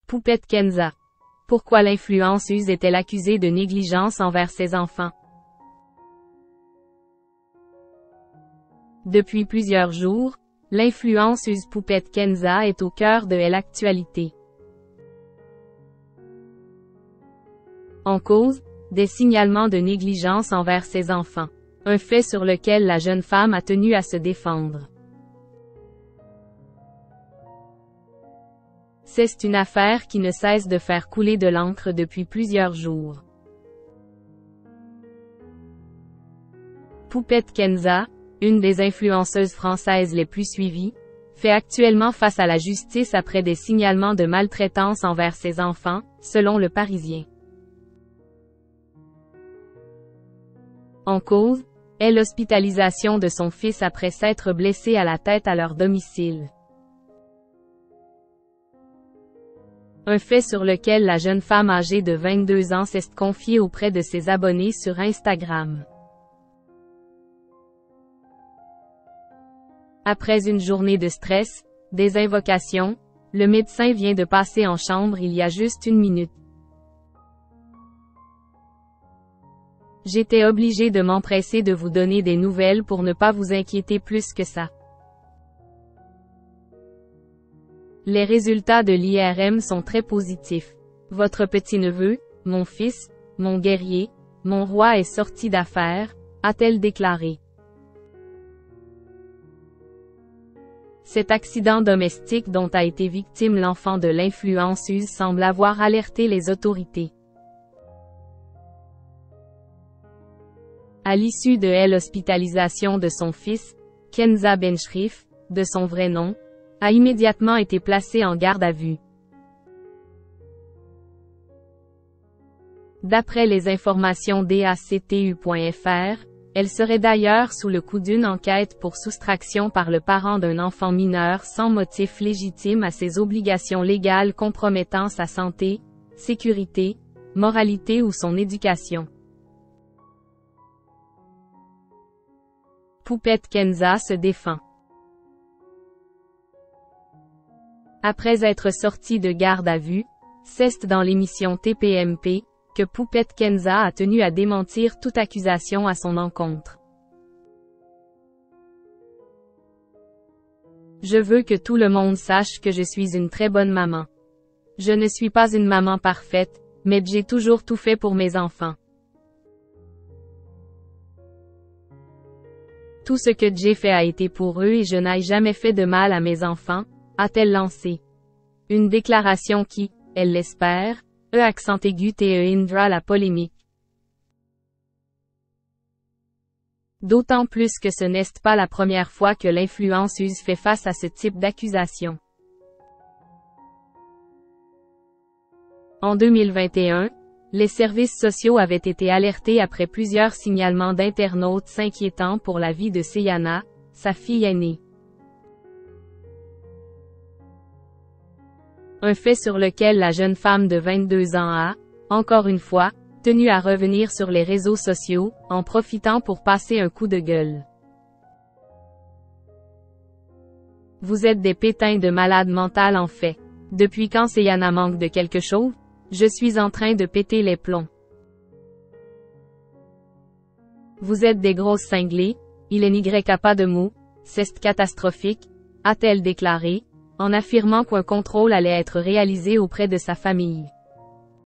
Poupette Kenza. Pourquoi l'influenceuse est-elle accusée de négligence envers ses enfants? Depuis plusieurs jours, l'influenceuse Poupette Kenza est au cœur de l'actualité. En cause, des signalements de négligence envers ses enfants. Un fait sur lequel la jeune femme a tenu à se défendre. C'est une affaire qui ne cesse de faire couler de l'encre depuis plusieurs jours. Poupette Kenza, une des influenceuses françaises les plus suivies, fait actuellement face à la justice après des signalements de maltraitance envers ses enfants, selon Le Parisien. En cause, est l'hospitalisation de son fils après s'être blessé à la tête à leur domicile. Un fait sur lequel la jeune femme âgée de 22 ans s'est confiée auprès de ses abonnés sur Instagram. Après une journée de stress, des invocations, le médecin vient de passer en chambre il y a juste une minute. J'étais obligée de m'empresser de vous donner des nouvelles pour ne pas vous inquiéter plus que ça. Les résultats de l'IRM sont très positifs. Votre petit-neveu, mon fils, mon guerrier, mon roi est sorti d'affaires, a-t-elle déclaré. Cet accident domestique dont a été victime l'enfant de l'influenceuse semble avoir alerté les autorités. À l'issue de l'hospitalisation de son fils, Kenza Benchrif, de son vrai nom, a immédiatement été placée en garde à vue. D'après les informations d'ACTU.fr, elle serait d'ailleurs sous le coup d'une enquête pour soustraction par le parent d'un enfant mineur sans motif légitime à ses obligations légales compromettant sa santé, sécurité, moralité ou son éducation. Poupette Kenza se défend. Après être sortie de garde à vue, c'est dans l'émission TPMP, que Poupette Kenza a tenu à démentir toute accusation à son encontre. Je veux que tout le monde sache que je suis une très bonne maman. Je ne suis pas une maman parfaite, mais j'ai toujours tout fait pour mes enfants. Tout ce que j'ai fait a été pour eux et je n'ai jamais fait de mal à mes enfants, a-t-elle lancé. Une déclaration qui, elle l'espère, accent aigu indra la polémique. D'autant plus que ce n'est pas la première fois que l'influenceuse fait face à ce type d'accusation. En 2021, les services sociaux avaient été alertés après plusieurs signalements d'internautes s'inquiétant pour la vie de Seyana, sa fille aînée. Un fait sur lequel la jeune femme de 22 ans a, encore une fois, tenu à revenir sur les réseaux sociaux, en profitant pour passer un coup de gueule. Vous êtes des pétins de malades mentales en fait. Depuis quand Seyana manque de quelque chose? Je suis en train de péter les plombs. Vous êtes des grosses cinglées, il n'y a pas de mots, c'est catastrophique, a-t-elle déclaré, en affirmant qu'un contrôle allait être réalisé auprès de sa famille.